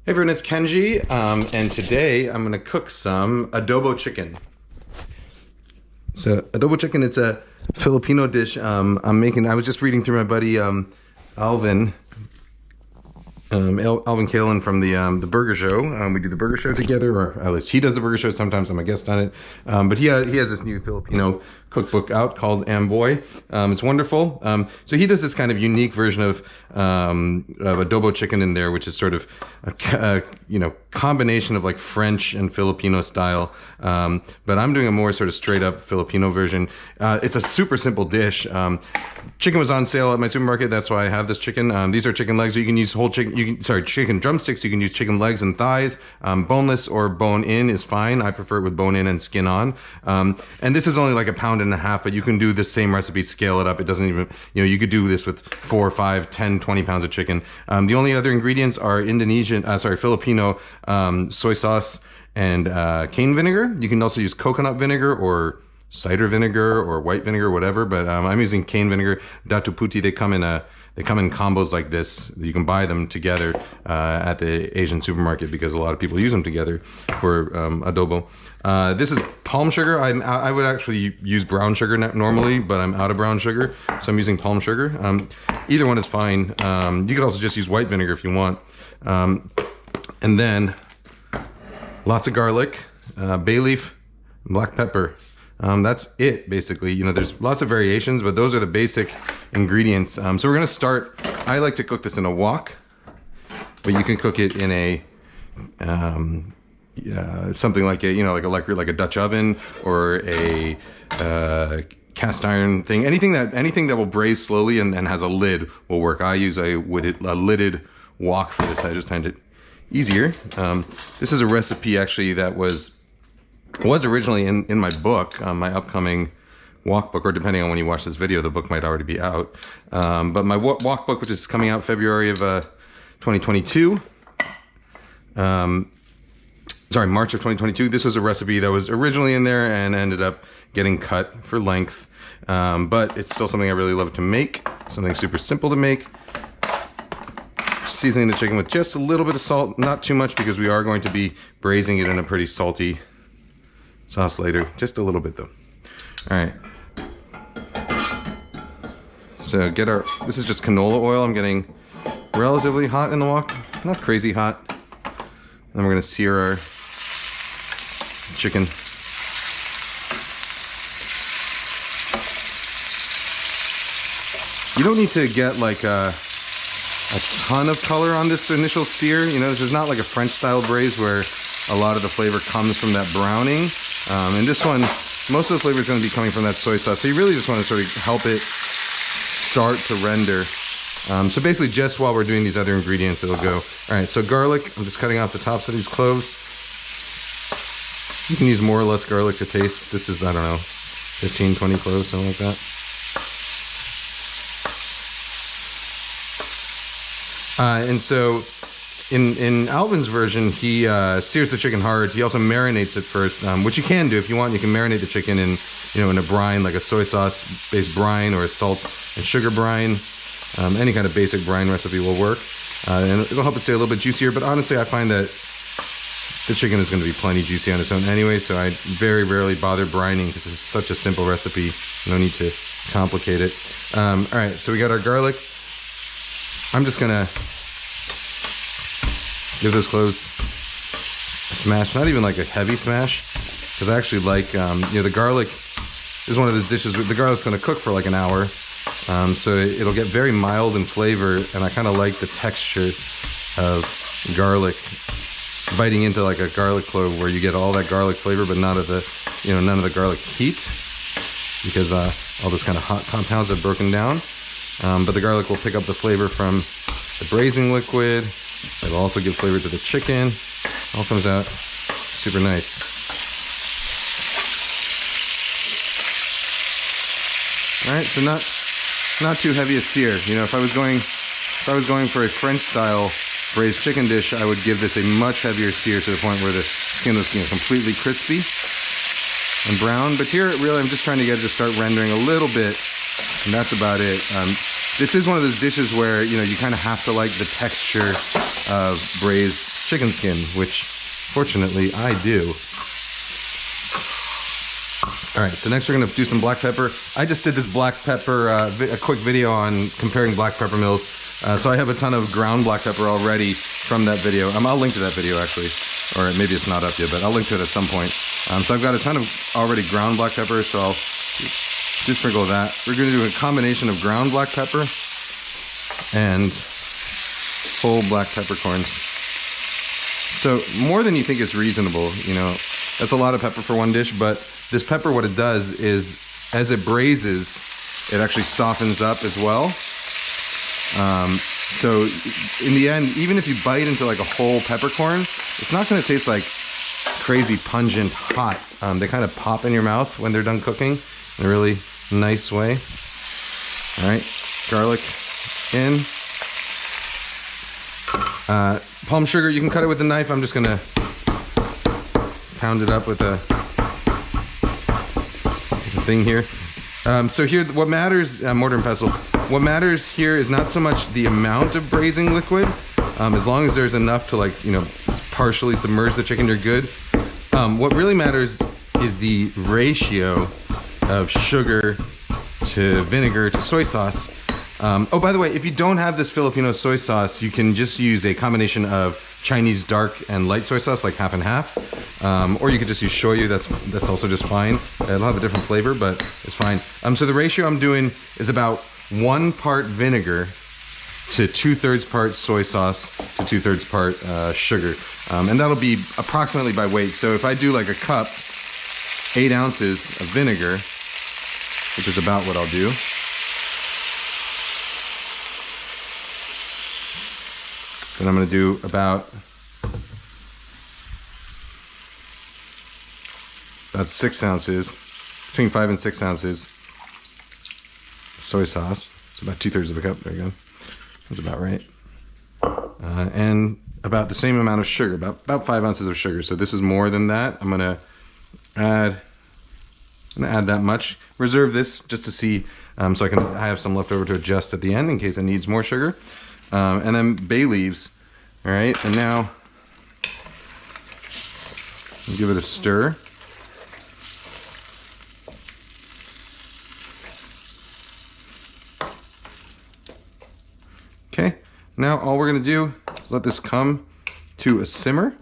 Hey everyone, it's Kenji, and today I'm gonna cook some adobo chicken. So adobo chicken, it's a Filipino dish I'm making. I was just reading through my buddy Alvin Kalen from the Burger Show. We do the Burger Show together, or at least he does the Burger Show. Sometimes I'm a guest on it. But he has this new Filipino cookbook out called Amboy. It's wonderful. So he does this kind of unique version of adobo chicken in there, which is sort of a combination of like French and Filipino style. But I'm doing a more sort of straight up Filipino version. It's a super simple dish. Chicken was on sale at my supermarket. That's why I have this chicken. These are chicken legs. You can use whole chicken. Chicken drumsticks. You can use chicken legs and thighs. Boneless or bone in is fine. I prefer it with bone in and skin on. And this is only like 1.5 pounds, but you can do the same recipe, scale it up. It doesn't even, you could do this with 4, 5, 10, 20 pounds of chicken. The only other ingredients are Filipino soy sauce and cane vinegar. You can also use coconut vinegar or cider vinegar or white vinegar, whatever. But I'm using cane vinegar. Datu Puti. They come in combos like this. You can buy them together at the Asian supermarket because a lot of people use them together for adobo. This is palm sugar. I would actually use brown sugar normally, but I'm out of brown sugar, so I'm using palm sugar. Either one is fine. You could also just use white vinegar if you want. And then lots of garlic, bay leaf, black pepper. That's it, basically. There's lots of variations, but those are the basic ingredients. So we're gonna start. I like to cook this in a wok, but you can cook it in a something like a Dutch oven or a cast iron thing. Anything that will braise slowly and has a lid will work. I use a lidded wok for this. I just find it easier. This is a recipe actually that was originally in my book, my upcoming wok book, or depending on when you watch this video, the book might already be out. But my wok book, which is coming out February of 2022, March of 2022. This was a recipe that was originally in there and ended up getting cut for length. But it's still something I really love to make. Something super simple to make. Seasoning the chicken with just a little bit of salt, not too much because we are going to be braising it in a pretty salty sauce later. Just a little bit though. All right. So this is just canola oil. I'm getting relatively hot in the wok, not crazy hot. Then we're gonna sear our chicken. You don't need to get like a ton of color on this initial sear. This is not like a French style braise where a lot of the flavor comes from that browning. And this one, most of the flavor is going to be coming from that soy sauce. So you really just want to sort of help it start to render. So basically just while we're doing these other ingredients, it'll go. All right, so garlic, I'm just cutting off the tops of these cloves. You can use more or less garlic to taste. This is, I don't know, 15, 20 cloves, something like that. And so in Alvin's version, he sears the chicken hard. He also marinates it first, which you can do if you want. You can marinate the chicken in a brine, like a soy sauce based brine or a salt and sugar brine. Any kind of basic brine recipe will work, and it'll help it stay a little bit juicier. But honestly, I find that the chicken is going to be plenty juicy on its own anyway, so I very rarely bother brining because it's such a simple recipe. No need to complicate it. All right, so we got our garlic. I'm just gonna give those cloves a smash, not even like a heavy smash, because I actually like, the garlic is one of those dishes, the garlic's gonna cook for like an hour, so it'll get very mild in flavor, and I kind of like the texture of garlic biting into like a garlic clove where you get all that garlic flavor, but none of the garlic heat, because all those kind of hot compounds have broken down. But the garlic will pick up the flavor from the braising liquid. It'll also give flavor to the chicken. All comes out super nice. All right, so not too heavy a sear. If I was going for a French style braised chicken dish, I would give this a much heavier sear to the point where the skin was completely crispy and brown. But here, really, I'm just trying to get it to start rendering a little bit, and that's about it. This is one of those dishes where you kind of have to like the texture of braised chicken skin, which fortunately I do. All right, so next we're gonna do some black pepper. I just did this black pepper, a quick video on comparing black pepper mills. So I have a ton of ground black pepper already from that video. I'll link to that video actually, or maybe it's not up yet, but I'll link to it at some point. So I've got a ton of already ground black pepper, so I'll just sprinkle that. We're gonna do a combination of ground black pepper and whole black peppercorns. So more than you think is reasonable, you know, that's a lot of pepper for one dish, but this pepper, what it does is, as it braises, it actually softens up as well. So in the end, even if you bite into like a whole peppercorn, it's not going to taste like crazy pungent hot. They kind of pop in your mouth when they're done cooking in a really nice way. All right, garlic in. Palm sugar, you can cut it with a knife. I'm just going to pound it up with a thing here. So here, what matters, mortar and pestle, what matters here is not so much the amount of braising liquid, as long as there's enough to, like, you know, partially submerge the chicken, you're good. What really matters is the ratio of sugar to vinegar to soy sauce. Oh, by the way, if you don't have this Filipino soy sauce, you can just use a combination of Chinese dark and light soy sauce, like half and half. Or you could just use shoyu, that's also just fine. It'll have a different flavor, but it's fine. So the ratio I'm doing is about 1 part vinegar to 2/3 part soy sauce to 2/3 part sugar. And that'll be approximately by weight. So if I do like a cup, 8 ounces of vinegar, which is about what I'll do. Then I'm gonna do about 6 ounces, between 5 and 6 ounces soy sauce. It's about 2/3 of a cup, there you go. That's about right. And about the same amount of sugar, about 5 ounces of sugar. So this is more than that. I'm gonna add that much. Reserve this just to see, so I have some left over to adjust at the end in case it needs more sugar. And then bay leaves, all right? And now, give it a stir. Okay, now all we're gonna do is let this come to a simmer.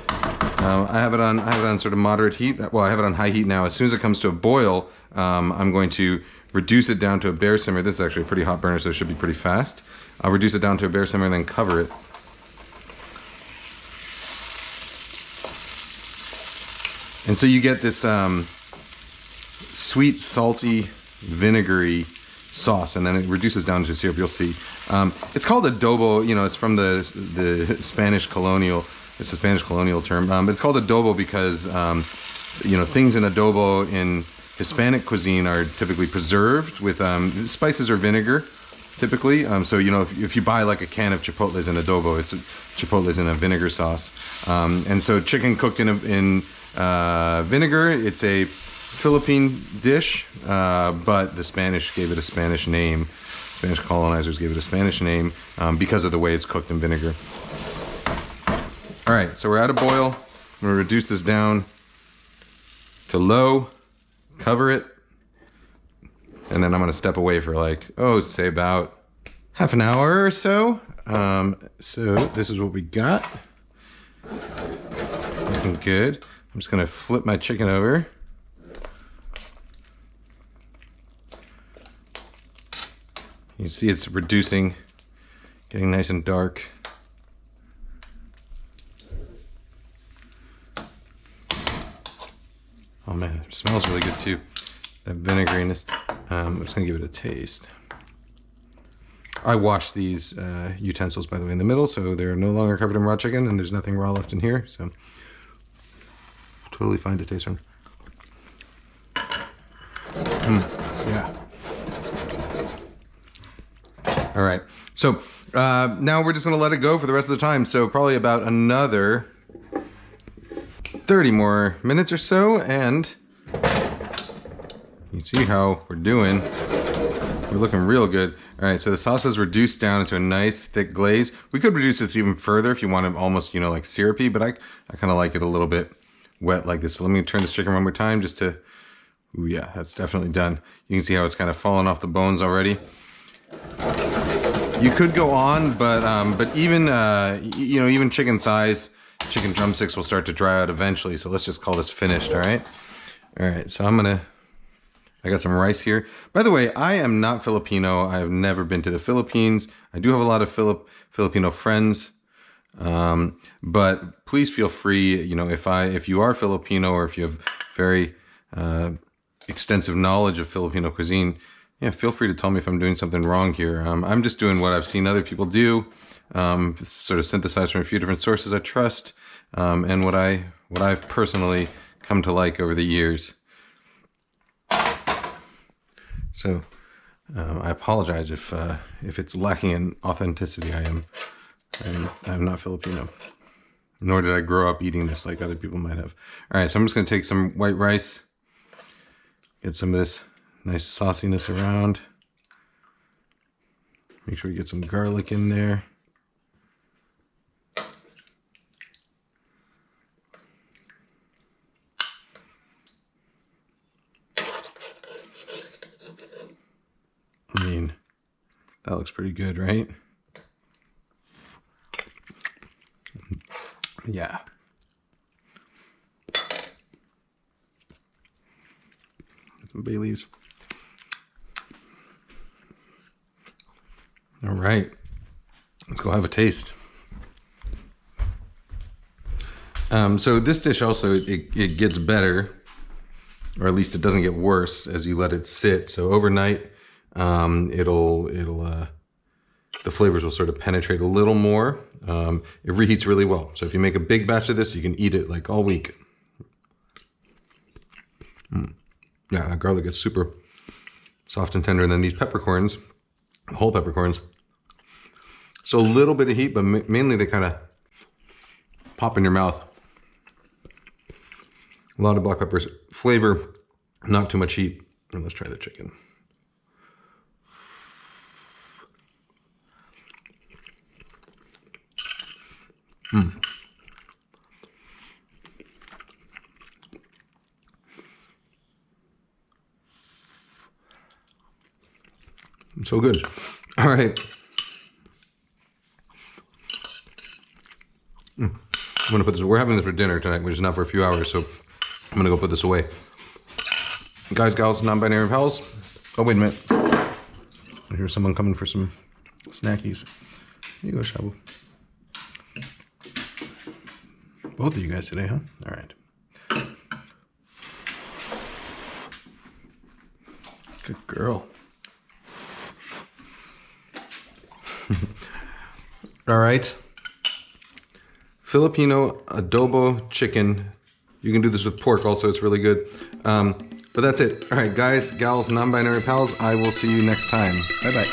I have it on sort of moderate heat. Well, I have it on high heat now. As soon as it comes to a boil, I'm going to reduce it down to a bare simmer. This is actually a pretty hot burner, so it should be pretty fast. I'll reduce it down to a bare simmer and then cover it. And so you get this sweet, salty, vinegary sauce, and then it reduces down to syrup. You'll see. It's called adobo. You know, it's from the Spanish colonial. It's a Spanish colonial term. But it's called adobo because you know, things in adobo in Hispanic cuisine are typically preserved with spices or vinegar. Typically, so you know, if you buy like a can of chipotles in adobo, it's chipotles in a vinegar sauce. And so chicken cooked in vinegar, it's a Philippine dish, but the Spanish gave it a Spanish name. Spanish colonizers gave it a Spanish name because of the way it's cooked in vinegar. All right, so we're at a boil. I'm gonna reduce this down to low, cover it, and then I'm gonna step away for like, say about half an hour or so. So this is what we got. Looking good. I'm just gonna flip my chicken over. You see it's reducing, getting nice and dark. Oh man, it smells really good too. That vinegariness. I'm just gonna give it a taste. I washed these utensils, by the way, in the middle, so they're no longer covered in raw chicken, and there's nothing raw left in here, so totally fine to taste from. Yeah. All right, so now we're just gonna let it go for the rest of the time. So probably about another 30 more minutes or so, and you see how we're doing. We're looking real good. All right, so the sauce is reduced down into a nice thick glaze. We could reduce this even further if you want it almost, you know, like syrupy, but I kind of like it a little bit wet like this. So let me turn this chicken one more time just to, ooh yeah, that's definitely done. You can see how it's kind of fallen off the bones already. You could go on, but even, you know, even chicken thighs, chicken drumsticks will start to dry out eventually. So let's just call this finished, all right? All right, so I got some rice here. By the way, I am not Filipino. I have never been to the Philippines. I do have a lot of Filipino friends, but please feel free. You know, if you are Filipino or if you have very extensive knowledge of Filipino cuisine, yeah, feel free to tell me if I'm doing something wrong here. I'm just doing what I've seen other people do, sort of synthesized from a few different sources I trust, and what I've personally come to like over the years. So I apologize if it's lacking in authenticity. I'm not Filipino, nor did I grow up eating this like other people might have. All right, so I'm just going to take some white rice, get some of this nice sauciness around. Make sure we get some garlic in there. I mean, that looks pretty good, right? Yeah. Some bay leaves. All right, let's go have a taste. So this dish also, it gets better, or at least it doesn't get worse as you let it sit. So overnight, the flavors will sort of penetrate a little more. It reheats really well. So if you make a big batch of this, you can eat it like all week. Yeah, that garlic is super soft and tender. And then these peppercorns, whole peppercorns. So a little bit of heat, but mainly they kind of pop in your mouth. A lot of black peppers. Flavor, not too much heat. And let's try the chicken. So good. All right. I'm gonna put this. We're having this for dinner tonight, which is not for a few hours, so I'm gonna go put this away. Guys, gals, non-binary pals. Oh, wait a minute. I hear someone coming for some snackies. Here you go, Shabu. Both of you guys today, huh? All right. Good girl. All right. Filipino adobo chicken. You can do this with pork also. It's really good. But that's it. All right, guys, gals, non-binary pals. I will see you next time. Bye-bye.